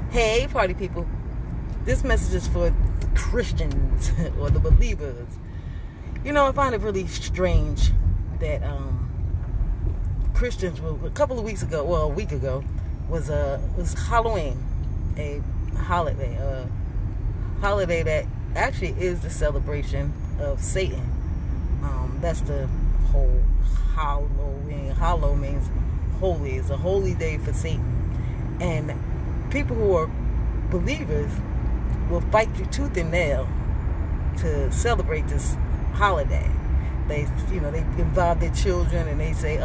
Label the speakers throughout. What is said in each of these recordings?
Speaker 1: Hey, party people. This message is for the Christians or the believers. You know, I find it really strange that Christians were, a couple of weeks ago, well, a week ago, was Halloween, a holiday that actually is the celebration of Satan. That's the whole Halloween. Hallow means holy. It's a holy day for Satan. And people who are believers will fight you tooth and nail to celebrate this holiday. They involve their children, and they say,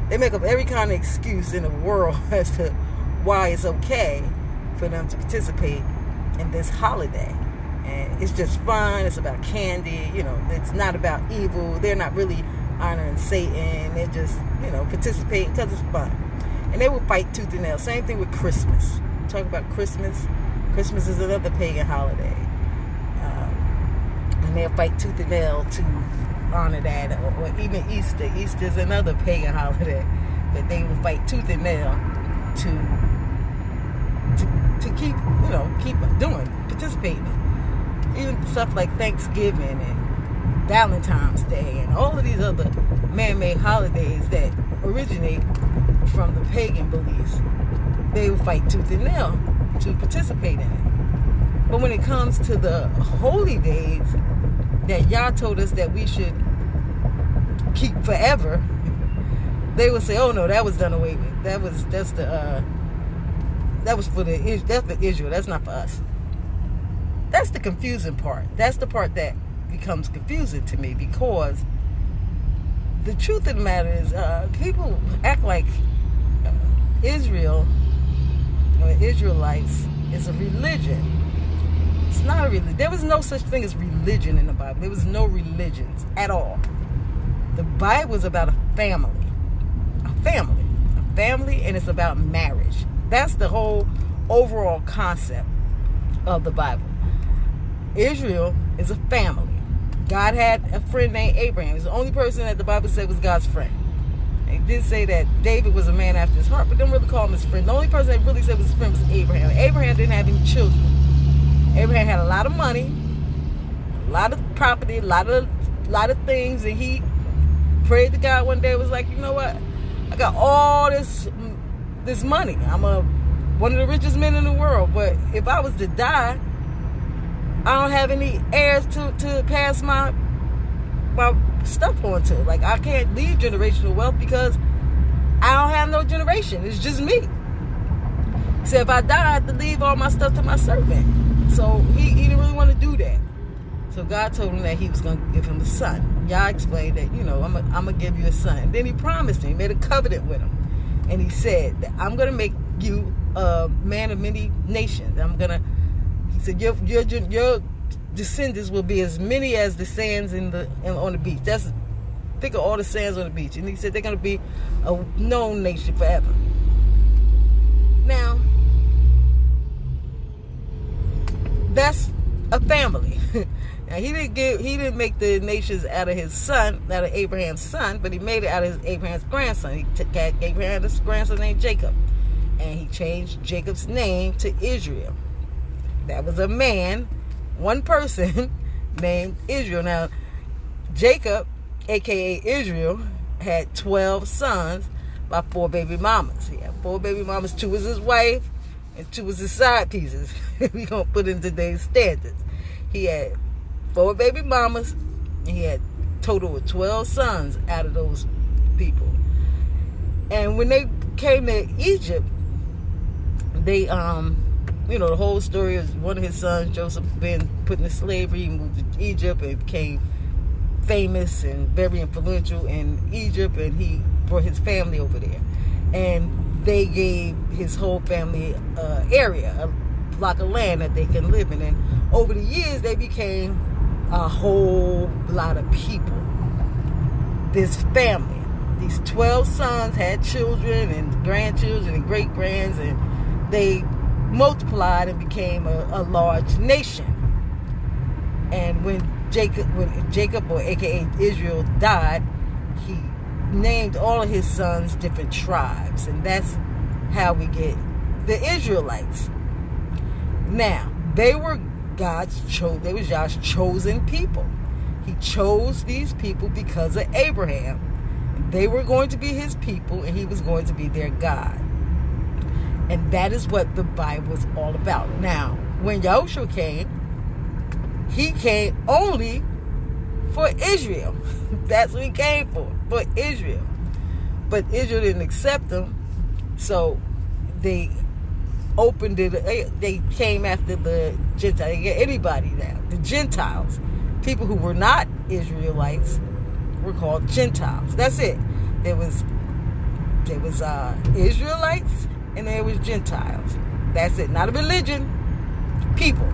Speaker 1: they make up every kind of excuse in the world as to why it's okay for them to participate in this holiday. And it's just fun. It's about candy. It's not about evil. They're not really honoring Satan. They're just, participating because it's fun. And they will fight tooth and nail. Same thing with Christmas. Talk about Christmas. Christmas is another pagan holiday. And they'll fight tooth and nail to honor that. Or even Easter. Easter is another pagan holiday that they will fight tooth and nail to keep doing, participating. Even stuff like Thanksgiving and Valentine's Day and all of these other man-made holidays that originate from the pagan beliefs, they will fight tooth and nail to participate in it. But when it comes to the holy days that Yah told us that we should keep forever, they will say, "Oh no, that was done away with. That's for Israel. That's not for us." That's the confusing part. That's the part that becomes confusing to me, because the truth of the matter is, people act like Israel or Israelites is a religion. It's not a religion. There was no such thing as religion in the Bible. There was no religions at all. The Bible is about a family, and it's about marriage. That's the whole overall concept of the Bible. Israel is a family. God had a friend named Abraham. He's the only person that the Bible said was God's friend. It did say that David was a man after his heart, but don't really call him his friend. The only person that really said was his friend was Abraham. Abraham didn't have any children. Abraham had a lot of money, a lot of property, a lot of things, and he prayed to God one day. Was like, you know what? I got all this money. I'm one of the richest men in the world, but if I was to die, I don't have any heirs to pass my stuff on to. Like, I can't leave generational wealth because I don't have no generation. It's just me. So if I die, I have to leave all my stuff to my servant. So he didn't really want to do that. So God told him that he was going to give him a son. Yah explained that, I'm going to give you a son. And then he promised him, he made a covenant with him. And he said that I'm going to make you a man of many nations. He said, your descendants will be as many as the sands on the beach. Think of all the sands on the beach. And he said they're going to be a known nation forever. Now, that's a family. Now, he didn't make the nations out of Abraham's son, but he made it out of Abraham's grandson. He had Abraham's grandson named Jacob, and he changed Jacob's name to Israel. That was a man, one person named Israel. Now, Jacob, aka Israel, had 12 sons by 4 baby mamas. He had 4 baby mamas. 2 was his wife, and 2 was his side pieces. We gonna put in today's standards. He had 4 baby mamas, and he had a total of 12 sons out of those people. And when they came to Egypt, they the whole story is one of his sons, Joseph, been put into slavery. He moved to Egypt and became famous and very influential in Egypt, and he brought his family over there. And they gave his whole family area, a block of land that they can live in. And over the years, they became a whole lot of people. This family, these 12 sons had children and grandchildren and great-grands, and they multiplied and became a large nation. And when Jacob, or aka Israel, died, he named all of his sons different tribes, and that's how we get the Israelites. Now, they were they was God's chosen people. He chose these people because of Abraham. They were going to be his people, and he was going to be their God. And that is what the Bible is all about. Now, when Yahushua came, he came only for Israel. That's what he came for Israel. But Israel didn't accept him, so they opened it. They came after the Gentiles. Anybody now, the Gentiles, people who were not Israelites, were called Gentiles. That's it. There was Israelites and there was Gentiles. That's it. Not a religion. People,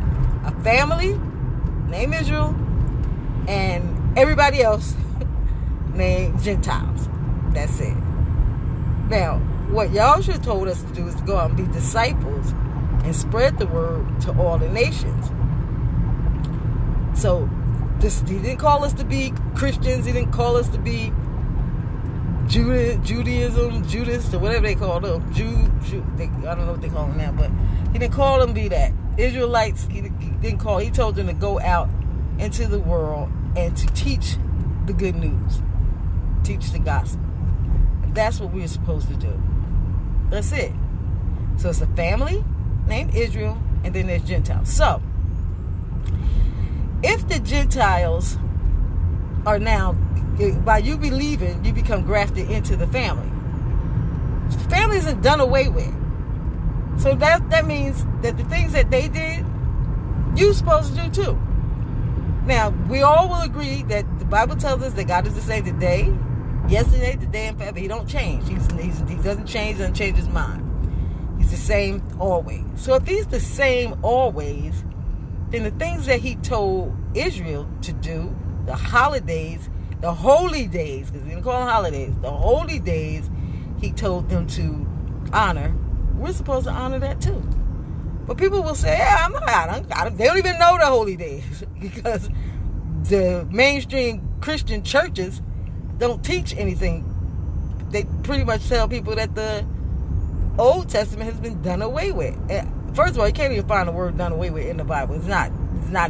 Speaker 1: a family named Israel, and everybody else named Gentiles. That's it. Now, what Yahushua told us to do is to go out and be disciples and spread the word to all the nations. So, he didn't call us to be Christians. He didn't call us to be Judaism, Judas, or whatever they call them. I don't know what they call them now, but he didn't call them to be that. Israelites, he told them to go out into the world and to teach the good news. Teach the gospel. And that's what we're supposed to do. That's it. So it's a family named Israel, and then there's Gentiles. So, if the Gentiles are now, by you believing, you become grafted into the family. The family isn't done away with. So that means that the things that they did, you're supposed to do too. Now, we all will agree that the Bible tells us that God is the same today, yesterday, today, and forever. He don't change. He doesn't change, doesn't change his mind. He's the same always. So if he's the same always, then the things that he told Israel to do, the holidays, the holy days, because he didn't call them holidays, the holy days he told them to honor, we're supposed to honor that too. But people will say, yeah, they don't even know the holy days because the mainstream Christian churches don't teach anything. They pretty much tell people that the Old Testament has been done away with. First of all, you can't even find the word done away with in the Bible. It's not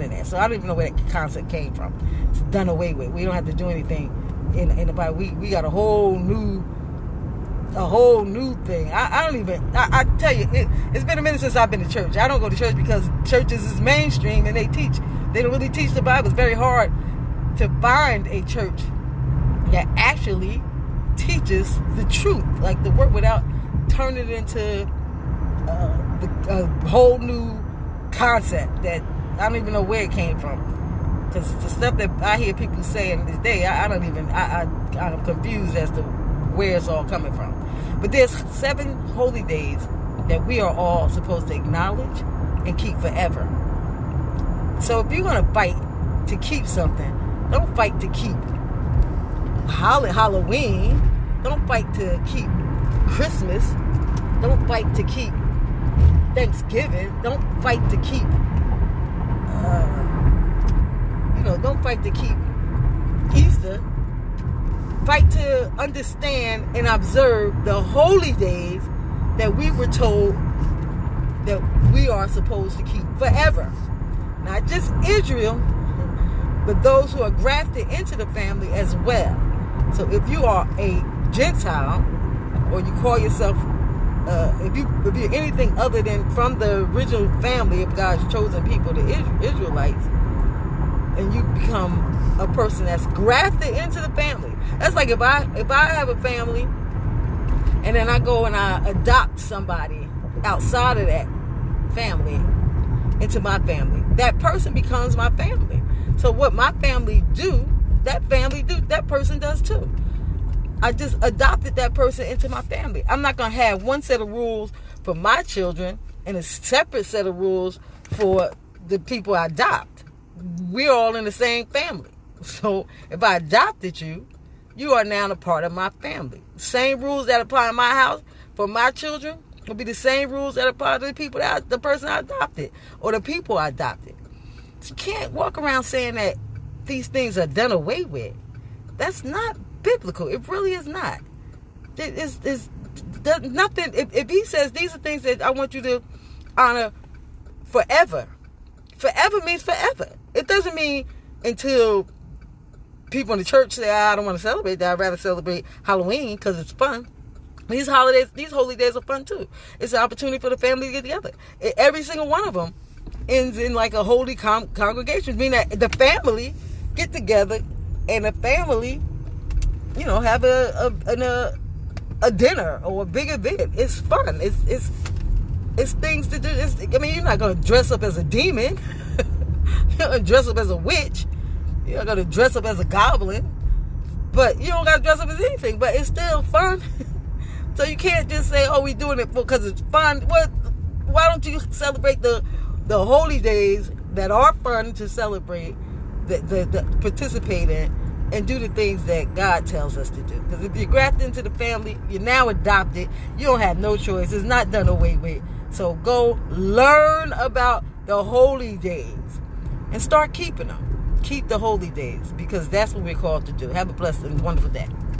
Speaker 1: in there. So I don't even know where that concept came from. It's done away with. We don't have to do anything in the Bible. We got a whole new thing. I tell you, it's been a minute since I've been to church. I don't go to church because churches is mainstream and they don't really teach the Bible. It's very hard to find a church that actually teaches the truth, like the word, without turning it into a whole new concept that I don't even know where it came from. Because the stuff that I hear people saying today, I'm confused as to where it's all coming from. But there's 7 holy days that we are all supposed to acknowledge and keep forever. So if you're going to fight to keep something, don't fight to keep Halloween. Don't fight to keep Christmas. Don't fight to keep Thanksgiving. Don't fight to keep don't fight to keep Easter. Fight to understand and observe the holy days that we were told that we are supposed to keep forever. Not just Israel, but those who are grafted into the family as well. So if you are a Gentile, or you call yourself, if you're anything other than from the original family of God's chosen people, the Israelites, and you become a person that's grafted into the family. That's like if I have a family and then I go and I adopt somebody outside of that family into my family, that person becomes my family. So what my family do, that person does too. I just adopted that person into my family. I'm not going to have one set of rules for my children and a separate set of rules for the people I adopt. We're all in the same family. So if I adopted you, you are now a part of my family. Same rules that apply in my house for my children will be the same rules that apply to the person I adopted or the people I adopted. So you can't walk around saying that these things are done away with. That's not biblical. It really is not. It's nothing. If he says these are things that I want you to honor forever. Forever means forever. It doesn't mean until people in the church say, I don't want to celebrate that. I'd rather celebrate Halloween because it's fun. These holidays, these holy days are fun too. It's an opportunity for the family to get together. Every single one of them ends in like a holy congregation, meaning that the family get together and the family, you know, have a dinner or a big event. It's fun. It's things to do. You're not going to dress up as a demon. You're going to dress up as a witch. You're not going to dress up as a goblin. But you don't got to dress up as anything. But it's still fun. So you can't just say, oh, we're doing it because it's fun. Why don't you celebrate the holy days that are fun to celebrate, the participate in, and do the things that God tells us to do? Because if you're grafted into the family, you're now adopted. You don't have no choice. It's not done away with. So go learn about the holy days and start keeping them. Keep the holy days because that's what we're called to do. Have a blessed and wonderful day.